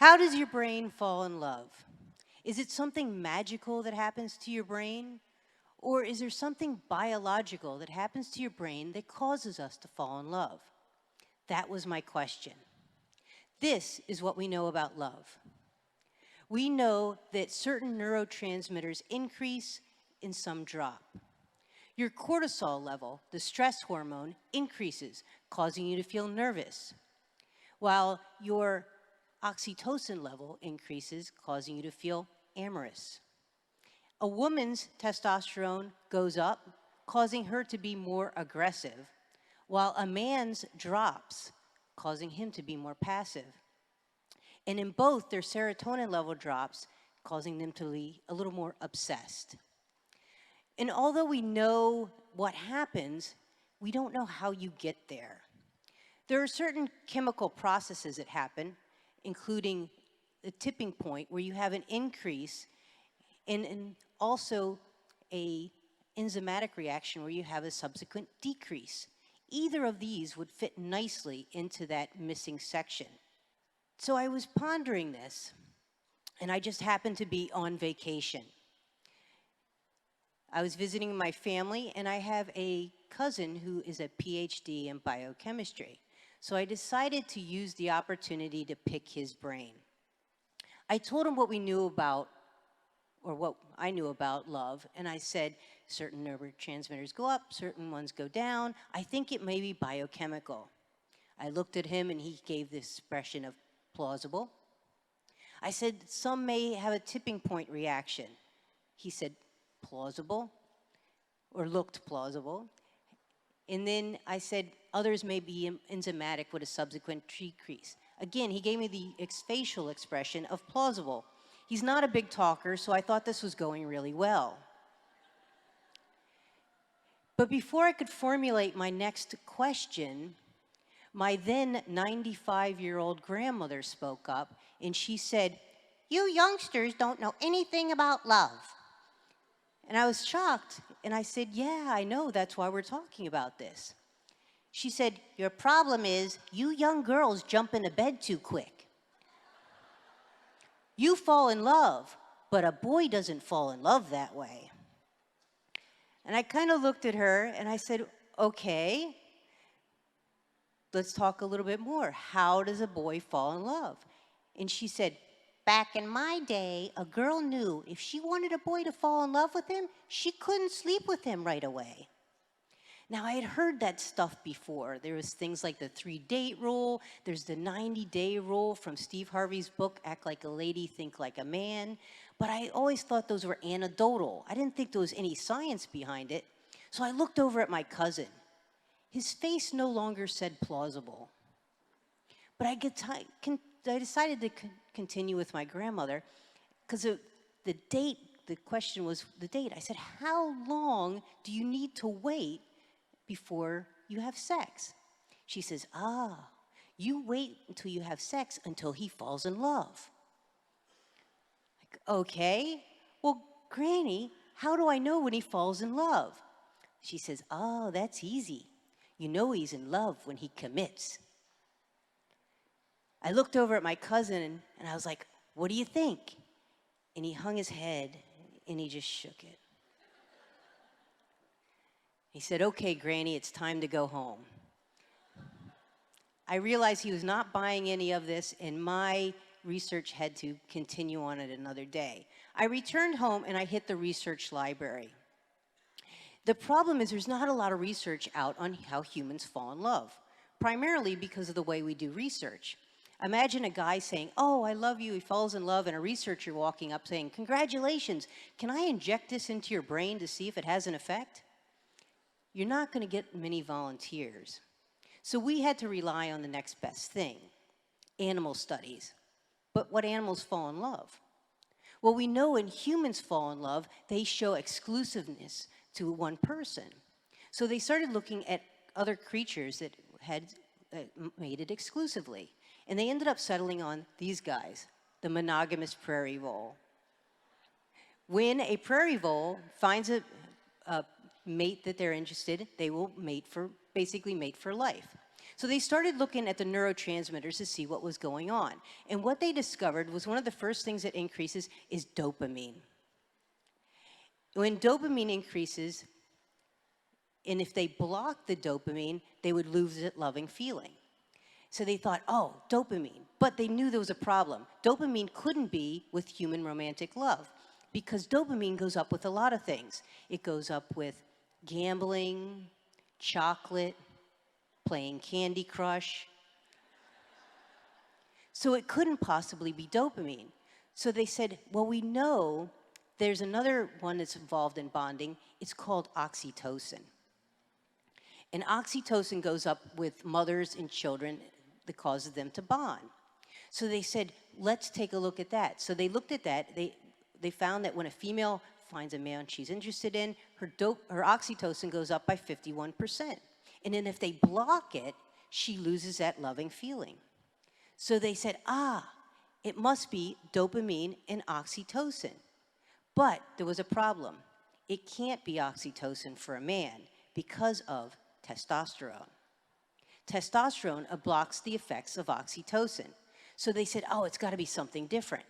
How does your brain fall in love? Is it something magical that happens to your brain? Or is there something biological that happens to your brain that causes us to fall in love? That was my question. This is what we know about love. We know that certain neurotransmitters increase and some drop. Your cortisol level, the stress hormone, increases, causing you to feel nervous, while your oxytocin level increases, causing you to feel amorous. A woman's testosterone goes up, causing her to be more aggressive, while a man's drops, causing him to be more passive. And in both, their serotonin level drops, causing them to be a little more obsessed. And although we know what happens, we don't know how you get there. There are certain chemical processes that happen, including the tipping point where you have an increase and also a enzymatic reaction where you have a subsequent decrease. Either of these would fit nicely into that missing section. So I was pondering this, and I just happened to be on vacation. I was visiting my family, and I have a cousin who is a PhD in biochemistry. So I decided to use the opportunity to pick his brain. I told him what we knew about, or what I knew about love, and I said certain neurotransmitters go up, certain ones go down. I think it may be biochemical. I looked at him, and he gave this expression of plausible. I said some may have a tipping point reaction. He said plausible, or looked plausible. And then I said others may be enzymatic with a subsequent decrease. Again, he gave me the facial expression of plausible. He's not a big talker, so I thought this was going really well. But before I could formulate my next question, my then 95-year-old grandmother spoke up, and she said, "You youngsters don't know anything about love." And I was shocked, and I said, "Yeah, I know, that's why we're talking about this." She said, "Your problem is you young girls jump into bed too quick. You fall in love, but a boy doesn't fall in love that way." And I kind of looked at her, and I said, "Okay, let's talk a little bit more. How does a boy fall in love?" And she said, "Back in my day, a girl knew if she wanted a boy to fall in love with him, she couldn't sleep with him right away." Now, I had heard that stuff before. There was things like the 3-date rule. There's the 90-day rule from Steve Harvey's book, Act Like a Lady, Think Like a Man. But I always thought those were anecdotal. I didn't think there was any science behind it. So I looked over at my cousin. His face no longer said plausible. But I decided to continue with my grandmother because the question was the date. I said, "How long do you need to wait before you have sex?" She says, "You wait until you have sex until he falls in love." Like, okay, well, Granny, how do I know when he falls in love? She says, "Oh, that's easy. You know he's in love when he commits." I looked over at my cousin, and I was like, "What do you think?" And he hung his head, and he just shook it. He said, "Okay, Granny, it's time to go home." I realized he was not buying any of this, and my research had to continue on at another day. I returned home, and I hit the research library. The problem is there's not a lot of research out on how humans fall in love, primarily because of the way we do research. Imagine a guy saying, "Oh, I love you," he falls in love, and a researcher walking up saying, "Congratulations, can I inject this into your brain to see if it has an effect?" You're not going to get many volunteers. So we had to rely on the next best thing, animal studies. But what animals fall in love? Well, we know when humans fall in love, they show exclusiveness to one person. So they started looking at other creatures that had mated exclusively. And they ended up settling on these guys, the monogamous prairie vole. When a prairie vole finds a mate that they're interested, they will basically mate for life. So they started looking at the neurotransmitters to see what was going on. And what they discovered was one of the first things that increases is dopamine. When dopamine increases, and if they blocked the dopamine, they would lose that loving feeling. So they thought, oh, dopamine. But they knew there was a problem. Dopamine couldn't be with human romantic love because dopamine goes up with a lot of things. It goes up with gambling, chocolate, playing Candy Crush. So it couldn't possibly be dopamine. So they said, well, we know there's another one that's involved in bonding. It's called oxytocin. And oxytocin goes up with mothers and children that causes them to bond. So they said, let's take a look at that. So they looked at that. They found that when a female finds a man she's interested in, her oxytocin goes up by 51%. And then if they block it, she loses that loving feeling. So they said, it must be dopamine and oxytocin. But there was a problem. It can't be oxytocin for a man because of testosterone. Testosterone blocks the effects of oxytocin. So they said, it's got to be something different.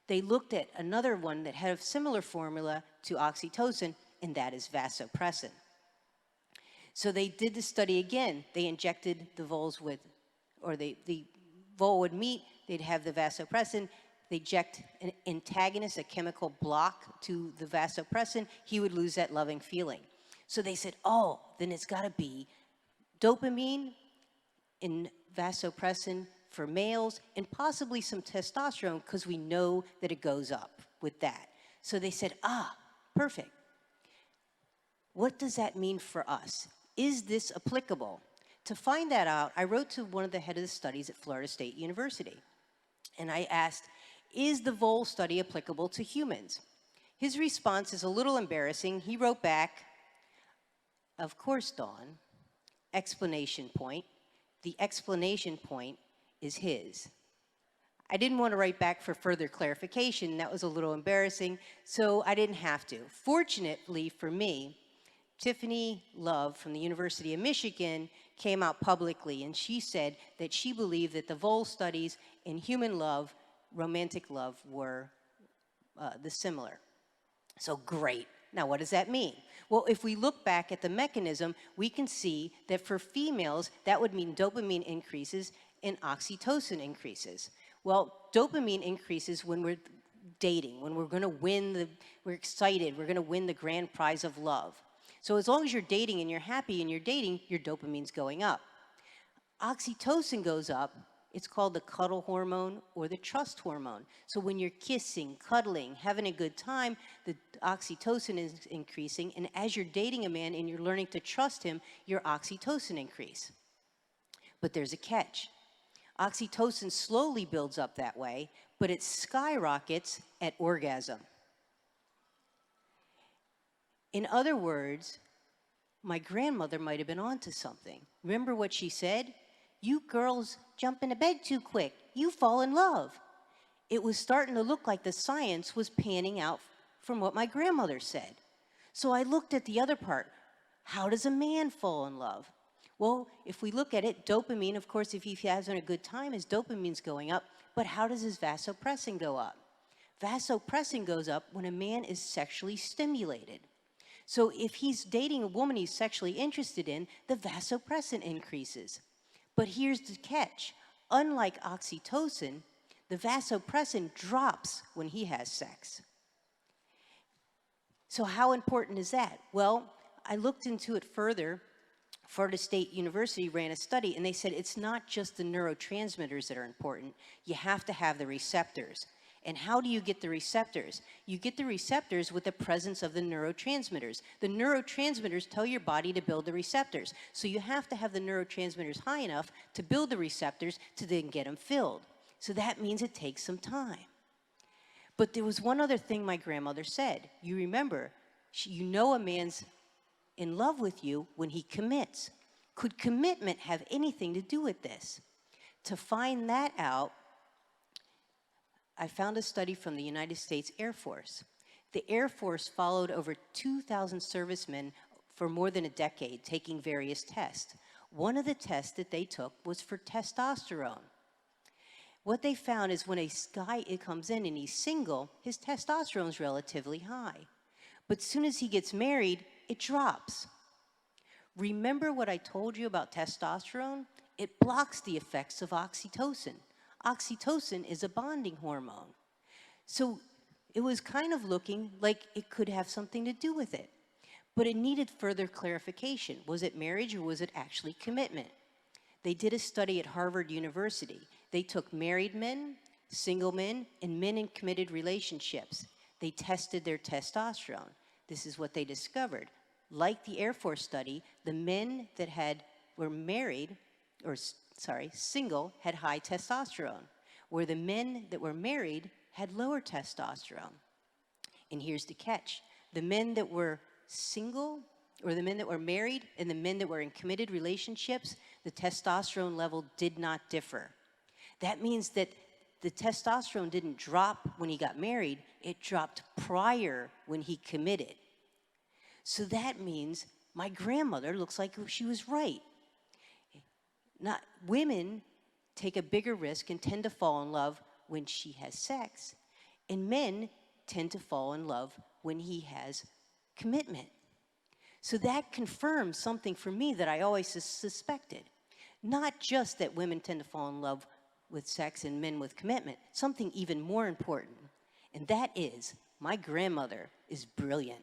They looked at another one that had a similar formula to oxytocin, and that is vasopressin. So they did the study again. They injected the voles with, or the vole would meet, they'd have the vasopressin, they inject an antagonist, a chemical block to the vasopressin, he would lose that loving feeling. So they said, then it's got to be dopamine and vasopressin for males and possibly some testosterone because we know that it goes up with that. So they said, perfect. What does that mean for us? Is this applicable? To find that out, I wrote to one of the head of the studies at Florida State University. And I asked, is the vole study applicable to humans? His response is a little embarrassing. He wrote back, of course, Dawn, explanation point. The explanation point is his. I didn't want to write back for further clarification. That was a little embarrassing, so I didn't have to. Fortunately for me, Tiffany Love from the University of Michigan came out publicly, and she said that she believed that the vole studies in human love, romantic love, were the similar. So great. Now, what does that mean? Well, if we look back at the mechanism, we can see that for females, that would mean dopamine increases and oxytocin increases. Well, dopamine increases when we're dating, when we're going to win we're excited, we're going to win the grand prize of love. So as long as you're dating and you're happy and you're dating, your dopamine's going up. Oxytocin goes up. It's called the cuddle hormone or the trust hormone. So when you're kissing, cuddling, having a good time, the oxytocin is increasing. And as you're dating a man and you're learning to trust him, your oxytocin increase. But there's a catch. Oxytocin slowly builds up that way, but it skyrockets at orgasm. In other words, my grandmother might have been onto something. Remember what she said? You girls jump into bed too quick. You fall in love. It was starting to look like the science was panning out from what my grandmother said. So I looked at the other part. How does a man fall in love? Well, if we look at it, dopamine, of course, if he has a good time, his dopamine's going up. But how does his vasopressin go up? Vasopressin goes up when a man is sexually stimulated. So if he's dating a woman he's sexually interested in, the vasopressin increases. But here's the catch. Unlike oxytocin, the vasopressin drops when he has sex. So how important is that? Well, I looked into it further. Florida State University ran a study, and they said it's not just the neurotransmitters that are important. You have to have the receptors. And how do you get the receptors? You get the receptors with the presence of the neurotransmitters. The neurotransmitters tell your body to build the receptors. So you have to have the neurotransmitters high enough to build the receptors to then get them filled. So that means it takes some time. But there was one other thing my grandmother said. You remember, you know a man's in love with you when he commits. Could commitment have anything to do with this? To find that out, I found a study from the United States Air Force. The Air Force followed over 2,000 servicemen for more than a decade, taking various tests. One of the tests that they took was for testosterone. What they found is when a guy comes in and he's single, his testosterone is relatively high. But as soon as he gets married, it drops. Remember what I told you about testosterone? It blocks the effects of oxytocin. Oxytocin is a bonding hormone. So it was kind of looking like it could have something to do with it. But it needed further clarification. Was it marriage or was it actually commitment? They did a study at Harvard University. They took married men, single men, and men in committed relationships. They tested their testosterone. This is what they discovered. Like the Air Force study, the men that were married, or single, had high testosterone, where the men that were married had lower testosterone. And here's the catch. The men that were single, or the men that were married, and the men that were in committed relationships, the testosterone level did not differ. That means that the testosterone didn't drop when he got married, it dropped prior when he committed. So that means my grandmother looks like she was right. Women take a bigger risk and tend to fall in love when she has sex, and men tend to fall in love when he has commitment. So that confirms something for me that I always suspected. Not just that women tend to fall in love with sex and men with commitment, something even more important. And that is, my grandmother is brilliant.